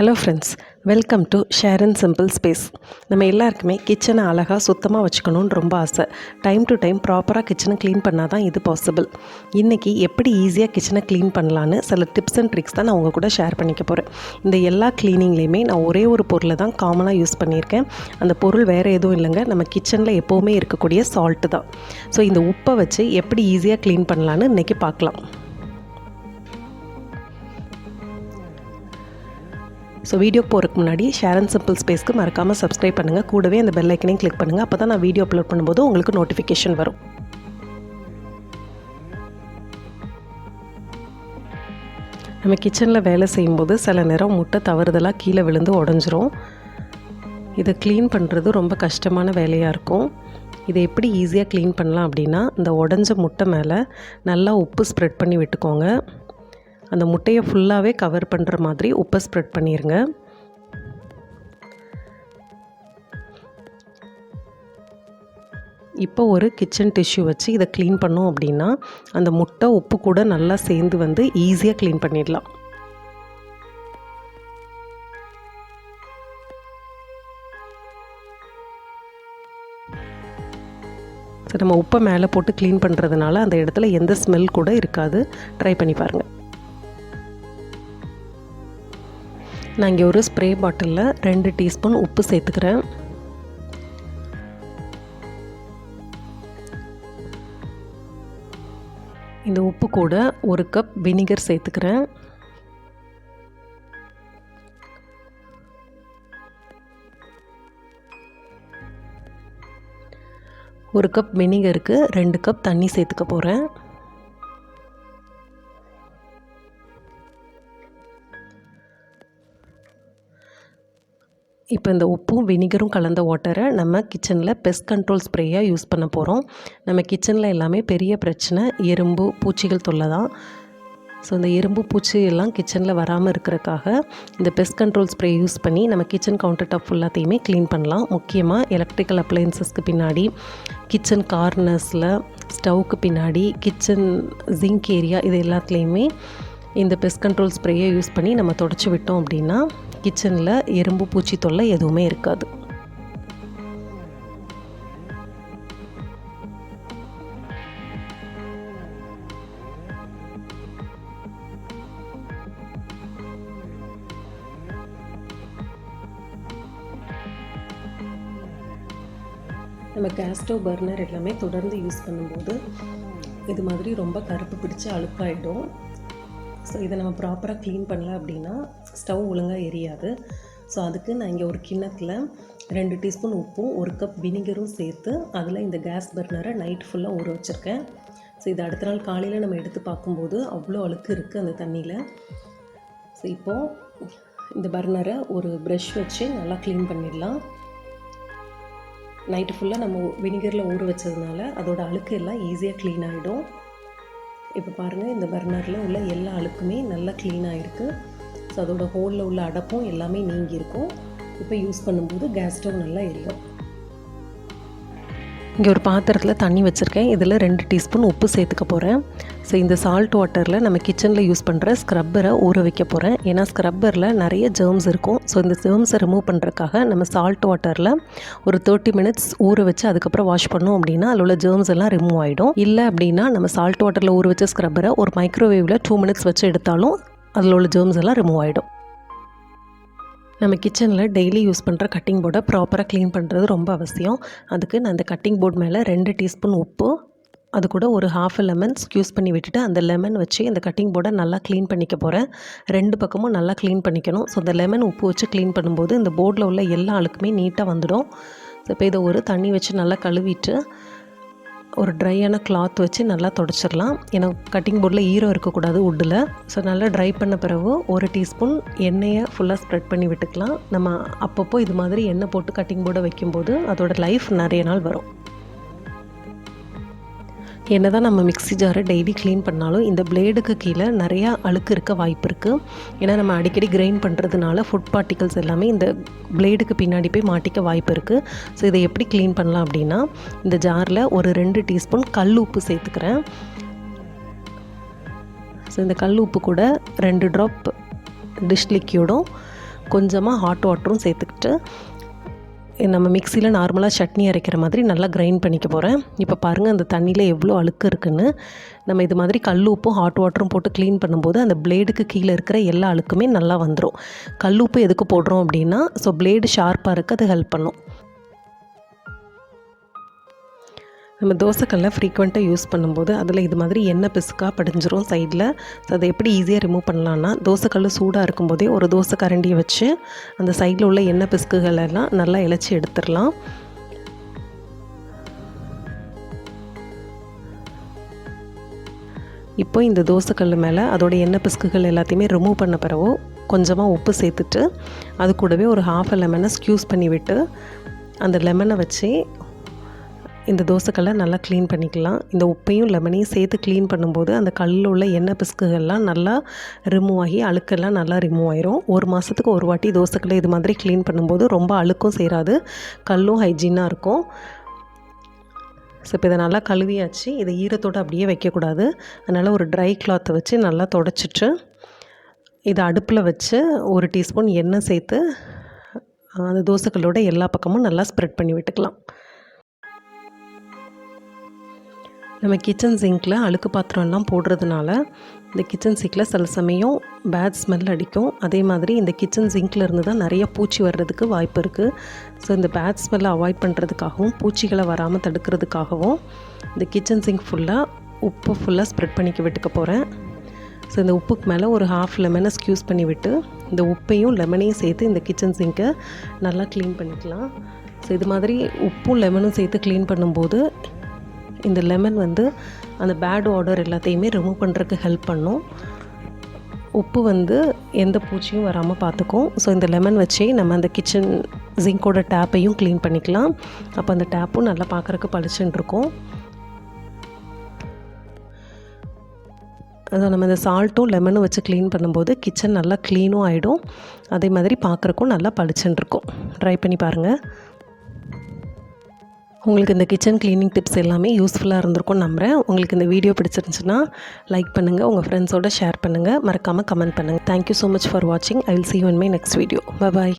Hello friends, welcome to Sharon simple space. நம்ம எல்லாருக்குமே கிச்சனை அழகாக சுத்தமாக வச்சுக்கணுன்னு ரொம்ப ஆசை. டைம் டு டைம் ப்ராப்பராக கிச்சனை க்ளீன் பண்ணால் தான் இது பாசிபிள். இன்றைக்கி எப்படி ஈஸியாக கிச்சனை க்ளீன் பண்ணலான்னு சில டிப்ஸ் அண்ட் ட்ரிக்ஸ் தான் நான் உங்கள் கூட ஷேர் பண்ணிக்க போகிறேன். இந்த எல்லா க்ளீனிங்லேயுமே நான் ஒரே ஒரு பொருளை தான் காமனாக யூஸ் பண்ணியிருக்கேன். அந்த பொருள் வேறு எதுவும் இல்லைங்க, நம்ம கிச்சனில் எப்போவுமே இருக்கக்கூடிய சால்ட்டு தான். ஸோ இந்த உப்பை வச்சு எப்படி ஈஸியாக க்ளீன் பண்ணலான்னு இன்றைக்கி பார்க்கலாம். ஸோ வீடியோ போகிறதுக்கு முன்னாடி ஷேரன் சிம்பிள் ஸ்பேஸ்க்கு மறக்காமல் சப்ஸ்கிரைப் பண்ணுங்கள். கூடவே அந்த பெல் ஐக்கனையும் கிளிக் பண்ணுங்கள். அப்போ தான் நான் வீடியோ அப்லோட் பண்ணும்போது உங்களுக்கு நோட்டிஃபிகேஷன் வரும். நம்ம கிச்சனில் வேலை செய்யும்போது சில நேரம் முட்டை தவறுதலாக கீழே விழுந்து உடஞ்சிரும். இதை க்ளீன் பண்ணுறது ரொம்ப கஷ்டமான வேலையாக இருக்கும். இதை எப்படி ஈஸியாக க்ளீன் பண்ணலாம் அப்படின்னா, இந்த உடஞ்ச முட்டை மேலே நல்லா உப்பு ஸ்ப்ரெட் பண்ணி விட்டுக்கோங்க. அந்த முட்டையை ஃபுல்லாகவே கவர் பண்ணுற மாதிரி உப்பை ஸ்ப்ரெட் பண்ணிடுங்க. இப்போ ஒரு கிச்சன் டிஷ்யூ வச்சு இதை க்ளீன் பண்ணோம் அப்படின்னா அந்த முட்டை உப்பு கூட நல்லா சேர்ந்து வந்து ஈஸியாக க்ளீன் பண்ணிடலாம். சரி, நம்ம உப்பை மேலே போட்டு க்ளீன் பண்ணுறதுனால அந்த இடத்துல எந்த ஸ்மெல் கூட இருக்காது. ட்ரை பண்ணி பாருங்கள். நான் இங்கே ஒரு ஸ்ப்ரே பாட்டிலில் 2 டீஸ்பூன் உப்பு சேர்த்துக்கிறேன். இந்த உப்பு கூட 1 கப் வினிகர் சேர்த்துக்கிறேன். ஒரு கப் வினிகருக்கு 2 கப் தண்ணி சேர்த்துக்க போகிறேன். இப்போ இந்த உப்பும் வினிகரும் கலந்த வாட்டரை நம்ம கிச்சனில் பெஸ்ட் கண்ட்ரோல் ஸ்ப்ரேயாக யூஸ் பண்ண போகிறோம். நம்ம கிச்சனில் எல்லாமே பெரிய பிரச்சனை எறும்பு பூச்சிகள் தொல்லை தான். ஸோ இந்த எறும்பு பூச்சி எல்லாம் கிச்சனில் வராமல் இருக்கிறதுக்காக இந்த பெஸ்ட் கண்ட்ரோல் ஸ்ப்ரே யூஸ் பண்ணி நம்ம கிச்சன் கவுண்டர் டாப் ஃபுல்லாத்தையுமே க்ளீன் பண்ணலாம். முக்கியமாக எலக்ட்ரிக்கல் அப்ளையன்சஸ்க்கு பின்னாடி, கிச்சன் கார்னர்ஸில், ஸ்டவ்வுக்கு பின்னாடி, கிச்சன் ஜிங்க் ஏரியா, இது எல்லாத்துலேயுமே இந்த பெஸ்ட் கண்ட்ரோல் ஸ்ப்ரேயை யூஸ் பண்ணி நம்ம தொடச்சி விட்டோம் அப்படின்னா கிச்சனில் எறும்பு பூச்சி தொல்லை எதுவுமே இருக்காது. நம்ம கேஸ் ஸ்டவ் பர்னர் எல்லாமே தொடர்ந்து யூஸ் பண்ணும்போது இது மாதிரி ரொம்ப கருப்பு பிடிச்சி அழுக்காயிடும். ஸோ இதை நம்ம ப்ராப்பராக க்ளீன் பண்ணல அப்படின்னா ஸ்டவ் ஒழுங்காக எரியாது. ஸோ அதுக்கு நான் இங்கே ஒரு கிண்ணத்தில் 2 டீஸ்பூன் உப்பும் 1 கப் வினிகரும் சேர்த்து அதில் இந்த கேஸ் பர்னரை நைட் ஃபுல்லாக ஊற வச்சுருக்கேன். ஸோ இது அடுத்த நாள் காலையில் நம்ம எடுத்து பார்க்கும்போது அவ்வளோ அழுக்கு இருக்குது அந்த தண்ணியில். ஸோ இப்போது இந்த பர்னரை ஒரு ப்ரஷ் வச்சு நல்லா க்ளீன் பண்ணிடலாம். நைட்டு ஃபுல்லாக நம்ம வினிகரில் ஊற வச்சதுனால அதோட அழுக்கு எல்லாம் ஈஸியாக க்ளீன் ஆகிடும். இப்போ பாருங்கள், இந்த பர்னரில் உள்ள எல்லா அழுக்குமே நல்லா க்ளீன் ஆகிருக்கு. ஸோ அதோட ஹோலில் உள்ள அடப்பும் எல்லாமே நீங்கியிருக்கும். இப்போ யூஸ் பண்ணும்போது கேஸ் ஸ்டவ் நல்லா எரியும். இங்கே ஒரு பாத்திரத்தில் தண்ணி வச்சுருக்கேன். இதில் 2 டீஸ்பூன் உப்பு சேர்த்துக்க போகிறேன். ஸோ இந்த சால்ட் வாட்டரில் நம்ம கிச்சனில் யூஸ் பண்ணுற ஸ்க்ரப்பரை ஊற வைக்க போகிறேன். ஏன்னா ஸ்க்ரப்பரில் நிறைய ஜெர்ம்ஸ் இருக்கும். ஸோ இந்த ஜெர்ம்ஸை ரிமூவ் பண்ணுறதுக்காக நம்ம சால்ட் வாட்டரில் ஒரு 30 மினிட்ஸ் ஊற வச்சு அதுக்கப்புறம் வாஷ் பண்ணோம் அப்படின்னா அதில் உள்ள ஜெர்ம்ஸ் எல்லாம் ரிமூவ் ஆகிடும். இல்லை அப்படின்னா நம்ம சால்ட் வாட்டரில் ஊற வச்ச ஸ்க்ரப்பரை ஒரு மைக்ரோவேவில் 2 மினிட்ஸ் வச்சு எடுத்தாலும் அதில் உள்ள ஜெர்ம்ஸ் எல்லாம் ரிமூவ் ஆகிடும். நம்ம கிச்சனில் டெய்லி யூஸ் பண்ணுற கட்டிங் போர்டை ப்ராப்பராக க்ளீன் பண்ணுறது ரொம்ப அவசியம். அதுக்கு நான் இந்த கட்டிங் போர்டு மேலே 2 டீஸ்பூன் உப்பு, அது கூட ஒரு ½ லெமன் ஸ்க்யூஸ் பண்ணி விட்டுட்டு அந்த லெமன் வச்சு இந்த கட்டிங் போர்டை நல்லா க்ளீன் பண்ணிக்க போகிறேன். 2 பக்கமும் நல்லா க்ளீன் பண்ணிக்கணும். ஸோ இந்த லெமன் உப்பு வச்சு க்ளீன் பண்ணும்போது இந்த போர்டில் உள்ள எல்லா அழுக்குமே நீட்டாக வந்துடும். ஸோ இப்போ இதை ஒரு தண்ணி வச்சு நல்லா கழுவிட்டு ஒரு ட்ரையான கிளாத் வச்சு நல்லா தொடச்சிடலாம். ஏன்னா கட்டிங் போர்டில் ஈரம் இருக்கக்கூடாது உட்டில். ஸோ நல்லா ட்ரை பண்ண பிறகு 1 டீஸ்பூன் எண்ணெயை ஃபுல்லாக ஸ்ப்ரெட் பண்ணி விட்டுக்கலாம். நம்ம அப்பப்போ இது மாதிரி எண்ணெய் போட்டு கட்டிங் போர்டை வைக்கும்போது அதோட லைஃப் நிறைய நாள் வரும். என்ன தான் நம்ம மிக்ஸி ஜாரை டெய்லி க்ளீன் பண்ணாலும் இந்த பிளேடுக்கு கீழே நிறையா அழுக்கு இருக்க வாய்ப்பு இருக்குது. ஏன்னா நம்ம அடிக்கடி கிரைண்ட் பண்ணுறதுனால ஃபுட் பார்ட்டிகல்ஸ் எல்லாமே இந்த பிளேடுக்கு பின்னாடி போய் மாட்டிக்க வாய்ப்பு இருக்குது. ஸோ இதை எப்படி க்ளீன் பண்ணலாம் அப்படின்னா, இந்த ஜாரில் ஒரு 2 டீஸ்பூன் கல் உப்பு சேர்த்துக்கிறேன். ஸோ இந்த கல் உப்பு கூட 2 ட்ராப் டிஷ் லிக்யூடும் கொஞ்சமாக ஹாட் வாட்டரும் சேர்த்துக்கிட்டு நம்ம மிக்சியில் நார்மலாக சட்னி அரைக்கிற மாதிரி நல்லா கிரைண்ட் பண்ணிக்க போகிறேன். இப்போ பாருங்கள் அந்த தண்ணியில் எவ்வளோ அழுக்கு இருக்குதுன்னு. நம்ம இது மாதிரி கல் உப்பும் ஹாட் வாட்டரும் போட்டு க்ளீன் பண்ணும்போது அந்த பிளேடுக்கு கீழே இருக்கிற எல்லா அழுக்குமே நல்லா வந்துடும். கல் உப்பு எதுக்கு போடுறோம் அப்படின்னா, ஸோ பிளேடு ஷார்ப்பாக இருக்க அது ஹெல்ப் பண்ணும். நம்ம தோசைக்கல்லை ஃப்ரீக்வெண்ட்டாக யூஸ் பண்ணும்போது அதில் இது மாதிரி எண்ணெய் பிசுக்காக படிஞ்சிரும் சைடில். ஸோ அதை எப்படி ஈஸியாக ரிமூவ் பண்ணலான்னா, தோசைக்கல் சூடாக இருக்கும்போதே ஒரு தோசை கரண்டியை வச்சு அந்த சைடில் உள்ள எண்ணெய் பிசுக்குகள் எல்லாம் நல்லா இழைச்சி எடுத்துடலாம். இப்போ இந்த தோசைக்கல் மேலே அதோட எண்ணெய் பிசுக்குகள் எல்லாத்தையுமே ரிமூவ் பண்ண பிறகு கொஞ்சமாக உப்பு சேர்த்துட்டு அது கூடவே ஒரு ஹாஃப் லெமனை ஸ்க்யூஸ் பண்ணி விட்டு அந்த லெமனை வச்சு இந்த தோசைக்கல்லை நல்லா க்ளீன் பண்ணிக்கலாம். இந்த உப்பையும் லெமனையும் சேர்த்து க்ளீன் பண்ணும்போது அந்த கல்லில் உள்ள எண்ணெய் பிசுக்குகள்லாம் நல்லா ரிமூவ் ஆகி அழுக்கெல்லாம் நல்லா ரிமூவ் ஆயிரும். ஒரு மாதத்துக்கு ஒரு வாட்டி தோசைக்கல்லை இது மாதிரி க்ளீன் பண்ணும்போது ரொம்ப அழுக்கும் சேராது, கல்லும் ஹைஜீனாக இருக்கும். ஸோ இப்போ இதை நல்லா கழுவியாச்சு. இதை ஈரத்தோடு அப்படியே வைக்கக்கூடாது. அதனால் ஒரு ட்ரை கிளாத்தை வச்சு நல்லா தொடச்சிட்டு இதை அடுப்பில் வச்சு 1 டீஸ்பூன் எண்ணெய் சேர்த்து அந்த தோசைக்கல்லோட எல்லா பக்கமும் நல்லா ஸ்ப்ரெட் பண்ணி விட்டுக்கலாம். நம்ம கிச்சன் சிங்கில் அழுக்கு பாத்திரம்லாம் போடுறதுனால இந்த கிச்சன் சிங்கில் சில சமயம் பேட் ஸ்மெல் அடிக்கும். அதே மாதிரி இந்த கிச்சன் சிங்கில் இருந்து தான் நிறைய பூச்சி வர்றதுக்கு வாய்ப்பு இருக்குது. ஸோ இந்த பேட் ஸ்மெல்லை அவாய்ட் பண்ணுறதுக்காகவும் பூச்சிகளை வராமல் தடுக்கிறதுக்காகவும் இந்த கிச்சன் சிங்க் உப்பு ஃபுல்லாக ஸ்ப்ரெட் பண்ணிக்க விட்டுக்க போகிறேன். ஸோ இந்த உப்புக்கு மேலே ஒரு ஹாஃப் லெமனை ஸ்க்யூஸ் பண்ணி விட்டு இந்த உப்பையும் லெமனையும் சேர்த்து இந்த கிச்சன் சிங்கை நல்லா க்ளீன் பண்ணிக்கலாம். ஸோ இது மாதிரி உப்பும் லெமனும் சேர்த்து க்ளீன் பண்ணும்போது இந்த லெமன் அந்த பேட் ஆடர் எல்லாத்தையுமே ரிமூவ் பண்ணுறதுக்கு ஹெல்ப் பண்ணும். உப்பு எந்த பூச்சியும் வராமல் பார்த்துக்கும். ஸோ இந்த லெமன் வச்சே நம்ம அந்த கிச்சன் ஜிங்கோட டேப்பையும் க்ளீன் பண்ணிக்கலாம். அப்போ அந்த டேப்பும் நல்லா பார்க்குறக்கு பளிச்சுன்னு இருக்கும். அதை நம்ம இந்த சால்ட்டும் லெமனும் வச்சு க்ளீன் பண்ணும்போது கிச்சன் நல்லா க்ளீனும் ஆகிடும். அதே மாதிரி பார்க்குறக்கும் நல்லா பளிச்சுன்னு இருக்கும். ட்ரை பண்ணி பாருங்கள். உங்களுக்கு இந்த கிச்சன் க்ளீனிங் டிப்ஸ் எல்லாமே யூஸ்ஃபுல்லாக இருந்திருக்கும்னு நம்புகிறேன். உங்களுக்கு இந்த வீடியோ பிடிச்சிருந்துச்சுன்னா லைக் பண்ணுங்கள், உங்கள் ஃப்ரெண்ட்ஸோடு ஷேர் பண்ணுங்கள், மறக்காமல் கமெண்ட் பண்ணுங்கள். தேங்க்யூ ஸோ மச் ஃபார் வாட்சிங். I will see you in my next video. Bye bye.